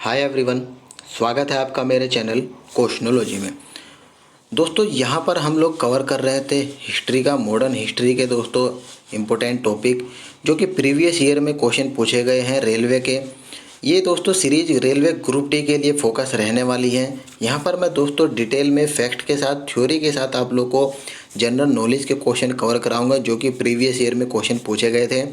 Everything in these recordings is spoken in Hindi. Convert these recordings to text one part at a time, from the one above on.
हाय एवरीवन, स्वागत है आपका मेरे चैनल क्वेश्चनोलॉजी में। दोस्तों यहाँ पर हम लोग कवर कर रहे थे हिस्ट्री का, मॉडर्न हिस्ट्री के दोस्तों इम्पोर्टेंट टॉपिक जो कि प्रीवियस ईयर में क्वेश्चन पूछे गए हैं रेलवे के। ये दोस्तों सीरीज रेलवे ग्रुप डी के लिए फोकस रहने वाली है। यहाँ पर मैं दोस्तों डिटेल में फैक्ट के साथ, थ्योरी के साथ आप लोग को जनरल नॉलेज के क्वेश्चन कवर कराऊंगा जो कि प्रीवियस ईयर में क्वेश्चन पूछे गए थे।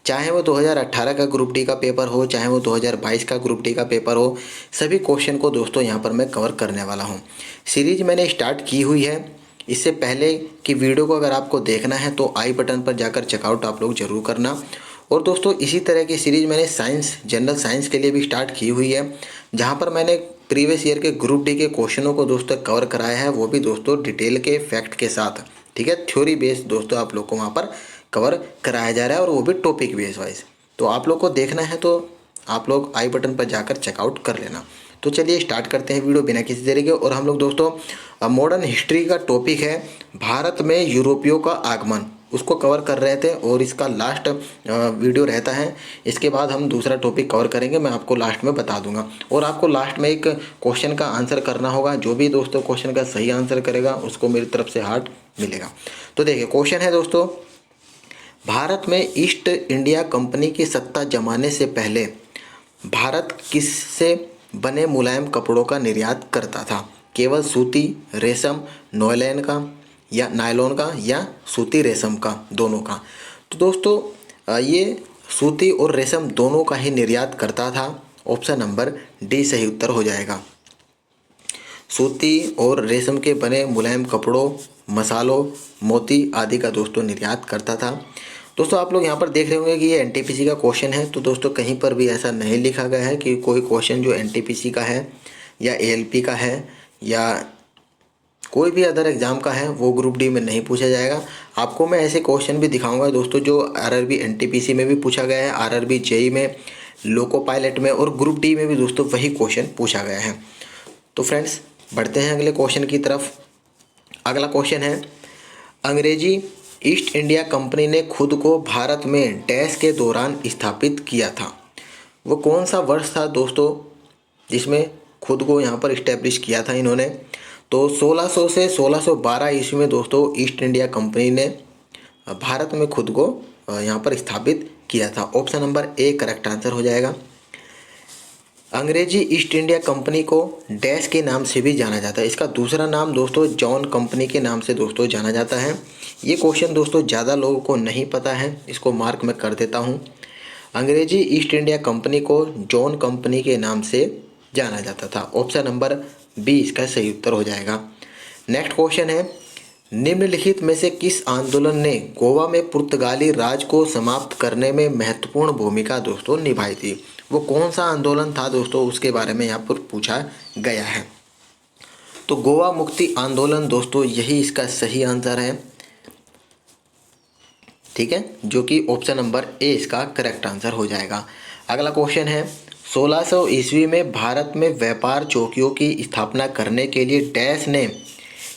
चाहे वो 2018 का ग्रुप डी का पेपर हो, चाहे वो 2022 का ग्रुप डी का पेपर हो, सभी क्वेश्चन को दोस्तों यहाँ पर मैं कवर करने वाला हूँ। सीरीज मैंने स्टार्ट की हुई है। इससे पहले की वीडियो को अगर आपको देखना है तो आई बटन पर जाकर चेकआउट आप लोग ज़रूर करना। और दोस्तों इसी तरह की सीरीज मैंने साइंस, जनरल साइंस के लिए भी स्टार्ट की हुई है, जहाँ पर मैंने प्रीवियस ईयर के ग्रुप डी के क्वेश्चनों को दोस्तों कवर कराया है, वो भी दोस्तों डिटेल के फैक्ट के साथ। ठीक है, थ्योरी बेस्ड दोस्तों आप लोग को वहाँ पर कवर कराया जा रहा है और वो भी टॉपिक बेस वाइज। तो आप लोग को देखना है तो आप लोग आई बटन पर जाकर चेकआउट कर लेना। तो चलिए स्टार्ट करते हैं वीडियो बिना किसी देरी के। और हम लोग दोस्तों मॉडर्न हिस्ट्री का टॉपिक है भारत में यूरोपियों का आगमन, उसको कवर कर रहे थे और इसका लास्ट वीडियो रहता है। इसके बाद हम दूसरा टॉपिक कवर करेंगे, मैं आपको लास्ट में बता दूंगा। और आपको लास्ट में एक क्वेश्चन का आंसर करना होगा। जो भी दोस्तों क्वेश्चन का सही आंसर करेगा उसको मेरी तरफ से हार्ट मिलेगा। तो देखिए क्वेश्चन है दोस्तों, भारत में ईस्ट इंडिया कंपनी की सत्ता जमाने से पहले भारत किससे बने मुलायम कपड़ों का निर्यात करता था? केवल सूती, रेशम, नायलॉन का या सूती रेशम का, दोनों का? तो दोस्तों ये सूती और रेशम दोनों का ही निर्यात करता था। ऑप्शन नंबर डी सही उत्तर हो जाएगा। सूती और रेशम के बने मुलायम कपड़ों, मसालों, मोती आदि का दोस्तों निर्यात करता था। दोस्तों आप लोग यहाँ पर देख रहे होंगे कि ये एनटीपीसी का क्वेश्चन है। तो दोस्तों कहीं पर भी ऐसा नहीं लिखा गया है कि कोई क्वेश्चन जो एनटीपीसी का है या एएलपी का है या कोई भी अदर एग्जाम का है वो ग्रुप डी में नहीं पूछा जाएगा। आपको मैं ऐसे क्वेश्चन भी दिखाऊंगा दोस्तों जो आरआरबी एनटीपीसी में भी पूछा गया है, आरआरबी जेई में, लोको पायलट में, और ग्रुप डी में भी दोस्तों वही क्वेश्चन पूछा गया है। तो फ्रेंड्स बढ़ते हैं अगले क्वेश्चन की तरफ। अगला क्वेश्चन है, अंग्रेजी ईस्ट इंडिया कंपनी ने खुद को भारत में डैश के दौरान स्थापित किया था? वो कौन सा वर्ष था दोस्तों जिसमें खुद को यहाँ पर इस्टेब्लिश किया था इन्होंने? तो 1600 से 1612 ईस्वी में दोस्तों ईस्ट इंडिया कंपनी ने भारत में खुद को यहाँ पर स्थापित किया था। Option number A correct answer हो जाएगा। अंग्रेजी ईस्ट इंडिया कंपनी को डैश के नाम से भी जाना जाता है। इसका दूसरा नाम दोस्तों जॉन कंपनी के नाम से दोस्तों जाना जाता है। ये क्वेश्चन दोस्तों ज़्यादा लोगों को नहीं पता है, इसको मार्क मैं कर देता हूँ। अंग्रेजी ईस्ट इंडिया कंपनी को जॉन कंपनी के नाम से जाना जाता था। ऑप्शन नंबर बी इसका सही उत्तर हो जाएगा। नेक्स्ट क्वेश्चन है, निम्नलिखित में से किस आंदोलन ने गोवा में पुर्तगाली राज को समाप्त करने में महत्वपूर्ण भूमिका दोस्तों निभाई थी? वो कौन सा आंदोलन था दोस्तों, उसके बारे में यहाँ पर पूछा गया है। तो गोवा मुक्ति आंदोलन दोस्तों यही इसका सही आंसर है। ठीक है, जो कि ऑप्शन नंबर ए इसका करेक्ट आंसर हो जाएगा। अगला क्वेश्चन है, 1600 ईस्वी में भारत में व्यापार चौकियों की स्थापना करने के लिए डैश ने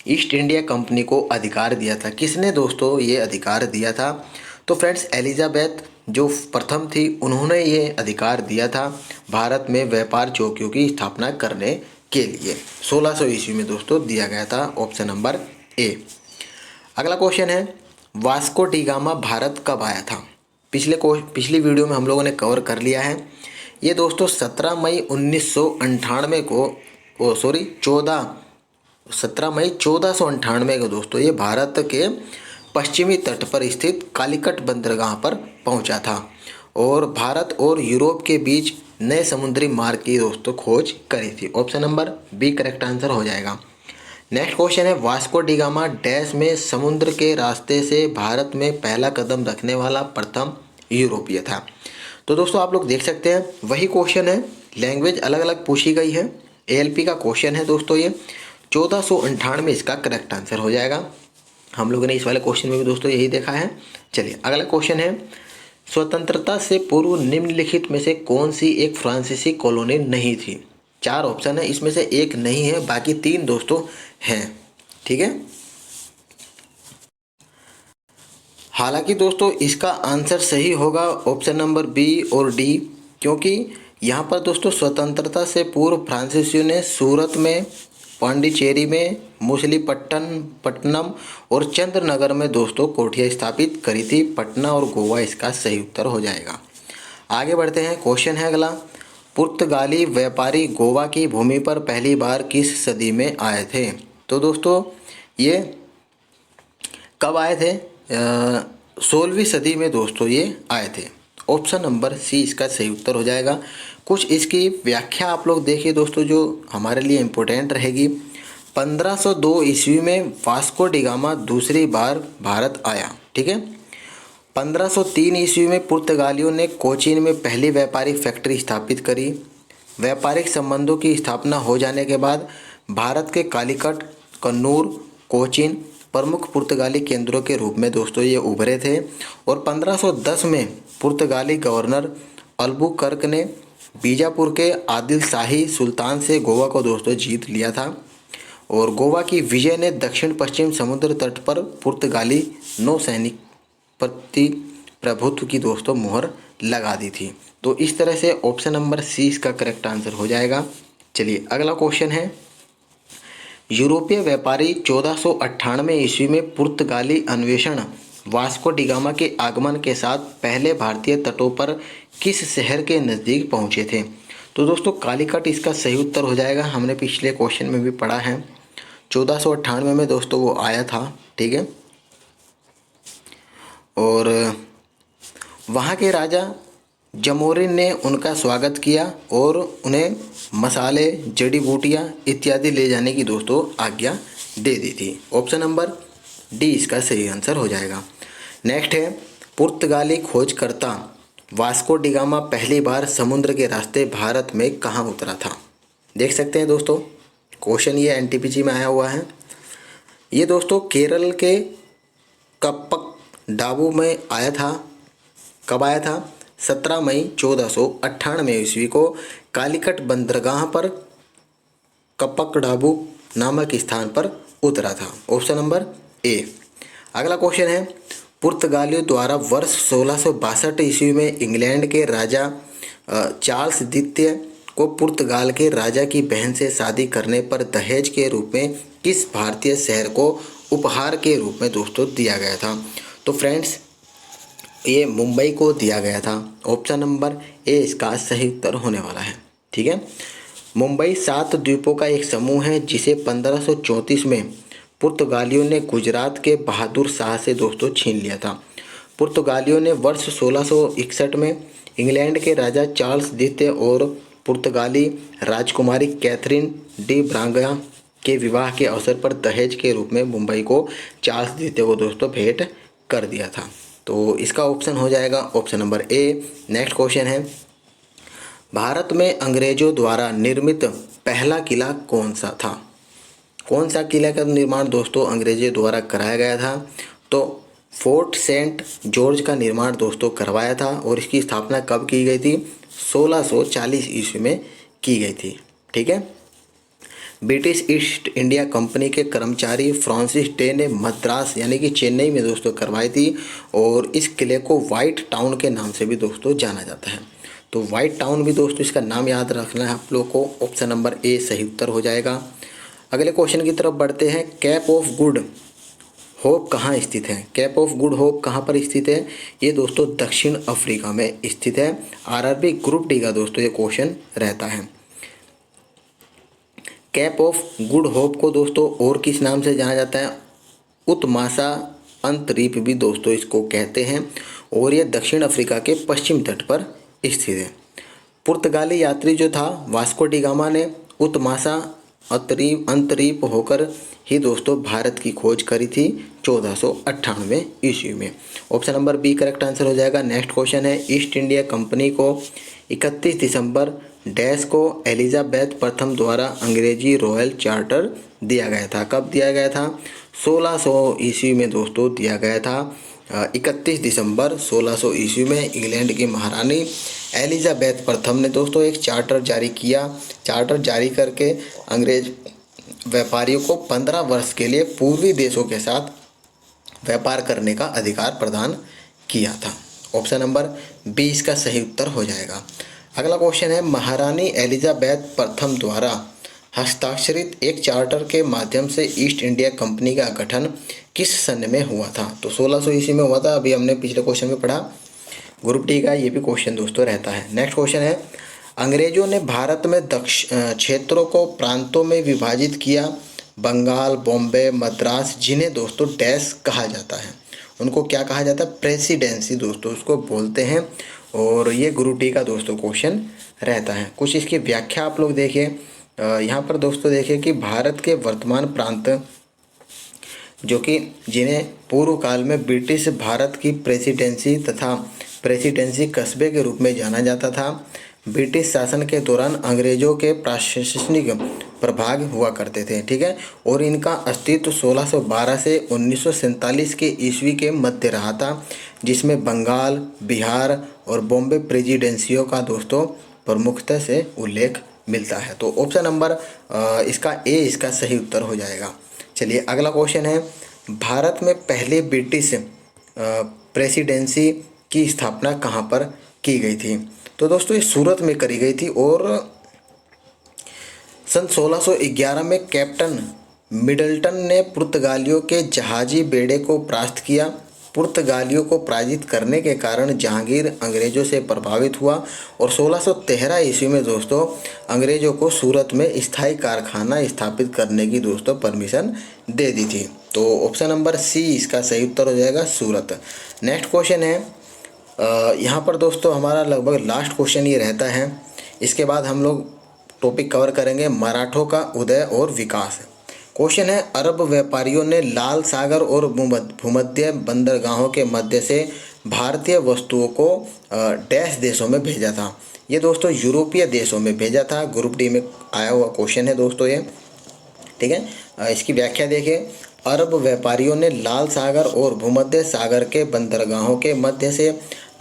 ईस्ट इंडिया कंपनी को अधिकार दिया था? किसने दोस्तों ये अधिकार दिया था? तो फ्रेंड्स एलिजाबेथ जो प्रथम थी उन्होंने ये अधिकार दिया था भारत में व्यापार चौकियों की स्थापना करने के लिए। 1600 ईस्वी में दोस्तों दिया गया था। Option number A. अगला क्वेश्चन है, वास्को डी गामा भारत कब आया था? पिछली वीडियो में हम लोगों ने कवर कर लिया है। ये दोस्तों 17 मई 1498 को 1498 को दोस्तों ये भारत के पश्चिमी तट पर स्थित कालीकट बंदरगाह पर पहुंचा था और भारत और यूरोप के बीच नए समुद्री मार्ग की दोस्तों खोज करी थी। Option number B correct answer हो जाएगा। नेक्स्ट क्वेश्चन है, वास्को डी गामा डैश में समुद्र के रास्ते से भारत में पहला कदम रखने वाला प्रथम यूरोपीय था? तो दोस्तों आप लोग देख सकते हैं वही क्वेश्चन है, लैंग्वेज अलग अलग पूछी गई है। एएलपी का क्वेश्चन है दोस्तों ये। 1498 इसका करेक्ट आंसर हो जाएगा। हम लोगों ने इस वाले क्वेश्चन में भी दोस्तों यही देखा है। चलिए अगला क्वेश्चन है, स्वतंत्रता से पूर्व निम्नलिखित में से कौन सी एक फ्रांसीसी कॉलोनी नहीं थी? 4 ऑप्शन है, इसमें से एक नहीं है, बाकी 3 दोस्तों हैं। ठीक है, हालांकि दोस्तों इसका आंसर सही होगा ऑप्शन नंबर बी और डी, क्योंकि यहाँ पर दोस्तों स्वतंत्रता से पूर्व फ्रांसीसियों ने सूरत में, पांडिचेरी में, पट्टनम और चंद्रनगर में दोस्तों कोठियाँ स्थापित करी थी। पटना और गोवा इसका सही उत्तर हो जाएगा। आगे बढ़ते हैं, क्वेश्चन है अगला, पुर्तगाली व्यापारी गोवा की भूमि पर पहली बार किस सदी में आए थे? तो दोस्तों ये कब आए थे? 16वीं सदी में दोस्तों ये आए थे। ऑप्शन नंबर सी इसका सही उत्तर हो जाएगा। कुछ इसकी व्याख्या आप लोग देखिए दोस्तों, जो हमारे लिए इम्पोर्टेंट रहेगी। 1502 ईस्वी में वास्को डिगामा दूसरी बार भारत आया, ठीक है। 1503 ईस्वी में पुर्तगालियों ने कोचीन में पहली व्यापारिक फैक्ट्री स्थापित करी। व्यापारिक संबंधों की स्थापना हो जाने के बाद भारत के कालीकट, कन्नूर, कोचीन प्रमुख पुर्तगाली केंद्रों के रूप में दोस्तों ये उभरे थे। और 1510 में पुर्तगाली गवर्नर अल्बुकर्क ने बीजापुर के आदिल शाही सुल्तान से गोवा को दोस्तों जीत लिया था। और गोवा की विजय ने दक्षिण पश्चिम समुद्र तट पर पुर्तगाली नौसैनिक प्रति प्रभुत्व की दोस्तों मुहर लगा दी थी। तो इस तरह से ऑप्शन नंबर सी इसका करेक्ट आंसर हो जाएगा। चलिए अगला क्वेश्चन है, यूरोपीय व्यापारी 1498 ईस्वी में पुर्तगाली अन्वेषण वास्को डिगामा के आगमन के साथ पहले भारतीय तटों पर किस शहर के नज़दीक पहुंचे थे? तो दोस्तों कालीकट इसका सही उत्तर हो जाएगा। हमने पिछले क्वेश्चन में भी पढ़ा है, 1498 में दोस्तों वो आया था, ठीक है। और वहाँ के राजा जमोरिन ने उनका स्वागत किया और उन्हें मसाले, जड़ी बूटियाँ इत्यादि ले जाने की दोस्तों आज्ञा दे दी थी। ऑप्शन नंबर डी इसका सही आंसर हो जाएगा। नेक्स्ट है, पुर्तगाली खोजकर्ता वास्को डिगामा पहली बार समुद्र के रास्ते भारत में कहाँ उतरा था? देख सकते हैं दोस्तों, क्वेश्चन ये एनटीपीसी में आया हुआ है। ये दोस्तों केरल के कप्पक डाबू में आया था। कब आया था? 17 मई 1498 ईस्वी को कालीकट बंदरगाह पर कप्पकडाबू नामक स्थान पर उतरा था। Option number A. अगला क्वेश्चन है, पुर्तगालियों द्वारा वर्ष 1662 ईस्वी में इंग्लैंड के राजा चार्ल्स द्वितीय को पुर्तगाल के राजा की बहन से शादी करने पर दहेज के रूप में किस भारतीय शहर को उपहार के रूप में दोस्तों दिया गया था? तो फ्रेंड्स ये मुंबई को दिया गया था। ऑप्शन नंबर ए इसका सही उत्तर होने वाला है, ठीक है। मुंबई 7 द्वीपों का एक समूह है जिसे 1534 में पुर्तगालियों ने गुजरात के बहादुर शाह से दोस्तों छीन लिया था। पुर्तगालियों ने वर्ष 1661 में इंग्लैंड के राजा चार्ल्स द्वितीय और पुर्तगाली राजकुमारी कैथरीन डी ब्रांगा के विवाह के अवसर पर दहेज के रूप में मुंबई को चार्ल्स द्वितीय को दोस्तों भेंट कर दिया था। तो इसका ऑप्शन हो जाएगा option number A. Next question है, भारत में अंग्रेजों द्वारा निर्मित पहला किला कौन सा था? कौन सा किला का निर्माण दोस्तों अंग्रेजों द्वारा कराया गया था? तो फोर्ट सेंट जॉर्ज का निर्माण दोस्तों करवाया था। और इसकी स्थापना कब की गई थी? 1640 ईस्वी में की गई थी, ठीक है। ब्रिटिश ईस्ट इंडिया कंपनी के कर्मचारी फ्रांसिस डे ने मद्रास यानी कि चेन्नई में दोस्तों करवाई थी। और इस किले को वाइट टाउन के नाम से भी दोस्तों जाना जाता है। तो वाइट टाउन भी दोस्तों इसका नाम याद रखना है आप लोग को। ऑप्शन नंबर ए सही उत्तर हो जाएगा। अगले क्वेश्चन की तरफ बढ़ते हैं, कैप ऑफ गुड होप कहाँ स्थित है? कैप ऑफ गुड होप कहाँ पर स्थित है? ये दोस्तों दक्षिण अफ्रीका में स्थित है। आरआरबी ग्रुप डी का दोस्तों ये क्वेश्चन रहता है। कैप ऑफ गुड होप को दोस्तों और किस नाम से जाना जाता है? उत्मासा अंतरीप भी दोस्तों इसको कहते हैं। और ये दक्षिण अफ्रीका के पश्चिम तट पर स्थित है। पुर्तगाली यात्री जो था वास्को डिगामा ने उत्मासा अंतरीप होकर ही दोस्तों भारत की खोज करी थी 1498 ईस्वी में। Option number B correct answer हो जाएगा। नेक्स्ट क्वेश्चन है, ईस्ट इंडिया कंपनी को 31 दिसंबर डैश को एलिजाबेथ प्रथम द्वारा अंग्रेजी रॉयल चार्टर दिया गया था। कब दिया गया था? 1600 ईस्वी में दोस्तों दिया गया था। 31 दिसंबर 1600 ईस्वी में इंग्लैंड की महारानी एलिजाबेथ प्रथम ने दोस्तों एक चार्टर जारी किया। चार्टर जारी करके अंग्रेज व्यापारियों को 15 वर्ष के लिए पूर्वी देशों के साथ व्यापार करने का अधिकार प्रदान किया था। ऑप्शन नंबर बी इसका सही उत्तर हो जाएगा। अगला क्वेश्चन है, महारानी एलिजाबेथ प्रथम द्वारा हस्ताक्षरित एक चार्टर के माध्यम से ईस्ट इंडिया कंपनी का गठन किस सन में हुआ था? तो 1600 ईस्वी में हुआ था। अभी हमने पिछले क्वेश्चन में पढ़ा। ग्रुप डी का ये भी क्वेश्चन दोस्तों रहता है। नेक्स्ट क्वेश्चन है, अंग्रेजों ने भारत में क्षेत्रों को प्रांतों में विभाजित किया। बंगाल, बॉम्बे, मद्रास, जिन्हें दोस्तों डैश कहा जाता है, उनको क्या कहा जाता है? प्रेसिडेंसी दोस्तों उसको बोलते हैं। और ये ग्रुप डी का दोस्तों क्वेश्चन रहता है। कुछ इसकी व्याख्या आप लोग देखिए। यहाँ पर दोस्तों देखिए कि भारत के वर्तमान प्रांत जो कि जिन्हें पूर्व काल में ब्रिटिश भारत की प्रेसिडेंसी तथा प्रेसिडेंसी कस्बे के रूप में जाना जाता था। ब्रिटिश शासन के दौरान अंग्रेजों के प्रशासनिक प्रभाग हुआ करते थे, ठीक है। और इनका अस्तित्व 1612 से 1947 के ईस्वी के मध्य रहा था, जिसमें बंगाल, बिहार और बॉम्बे प्रेसिडेंसियों का दोस्तों प्रमुखता से उल्लेख मिलता है। तो ऑप्शन नंबर इसका ए इसका सही उत्तर हो जाएगा। चलिए अगला क्वेश्चन है, भारत में पहले ब्रिटिश प्रेसिडेंसी की स्थापना कहाँ पर की गई थी? तो दोस्तों ये सूरत में करी गई थी। और सन 1611 में कैप्टन मिडल्टन ने पुर्तगालियों के जहाजी बेड़े को परास्त किया। पुर्तगालियों को पराजित करने के कारण जहांगीर अंग्रेजों से प्रभावित हुआ और 1613 ईस्वी में दोस्तों अंग्रेजों को सूरत में स्थायी कारखाना स्थापित करने की दोस्तों परमिशन दे दी थी। तो ऑप्शन नंबर सी इसका सही उत्तर हो जाएगा, सूरत। नेक्स्ट क्वेश्चन है, यहाँ पर दोस्तों हमारा लगभग लास्ट क्वेश्चन ये रहता है। इसके बाद हम लोग टॉपिक कवर करेंगे मराठों का उदय और विकास। क्वेश्चन है, अरब व्यापारियों ने लाल सागर और भूमध्य बंदरगाहों के मध्य से भारतीय वस्तुओं को डैश देशों में भेजा था। ये दोस्तों यूरोपीय देशों में भेजा था। ग्रुप डी में आया हुआ क्वेश्चन है दोस्तों ये, ठीक है। इसकी व्याख्या देखिए, अरब व्यापारियों ने लाल सागर और भूमध्य सागर के बंदरगाहों के मध्य से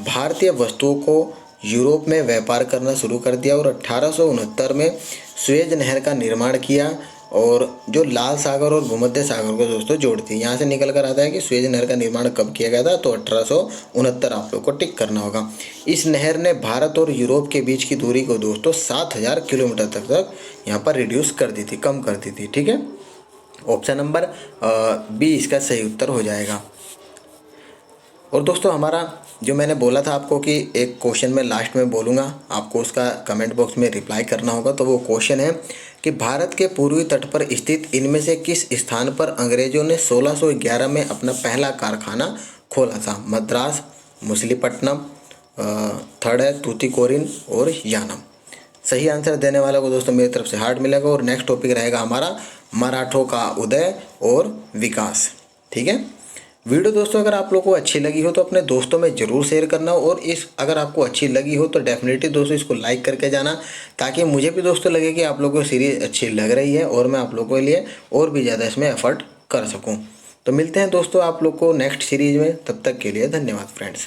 भारतीय वस्तुओं को यूरोप में व्यापार करना शुरू कर दिया और 1869 में सुएज नहर का निर्माण किया और जो लाल सागर और भूमध्य सागर को दोस्तों जोड़ती है। यहाँ से निकल कर आता है कि सुएज नहर का निर्माण कब किया गया था? तो 1869 आप लोग को टिक करना होगा। इस नहर ने भारत और यूरोप के बीच की दूरी को दोस्तों 7000 किलोमीटर तक यहाँ पर रिड्यूस कर दी थी, कम कर दी थी, ठीक है। ऑप्शन नंबर बी इसका सही उत्तर हो जाएगा। और दोस्तों हमारा जो मैंने बोला था आपको कि एक क्वेश्चन मैं लास्ट में बोलूँगा, आपको उसका कमेंट बॉक्स में रिप्लाई करना होगा। तो वो क्वेश्चन है कि भारत के पूर्वी तट पर स्थित इनमें से किस स्थान पर अंग्रेजों ने 1611 में अपना पहला कारखाना खोला था? मद्रास, मछलीपट्टनम, थर्ड है तूतीकोरिन और यानम। सही आंसर देने वाला को दोस्तों मेरी तरफ से हार्ट मिलेगा। और नेक्स्ट टॉपिक रहेगा हमारा मराठों का उदय और विकास, ठीक है। वीडियो दोस्तों अगर आप लोगों को अच्छी लगी हो तो अपने दोस्तों में ज़रूर शेयर करना। और इस अगर आपको अच्छी लगी हो तो डेफिनेटली दोस्तों इसको लाइक करके जाना, ताकि मुझे भी दोस्तों लगे कि आप लोगों को सीरीज़ अच्छी लग रही है और मैं आप लोगों के लिए और भी ज़्यादा इसमें एफर्ट कर सकूँ। तो मिलते हैं दोस्तों आप लोग को नेक्स्ट सीरीज़ में, तब तक के लिए धन्यवाद फ्रेंड्स।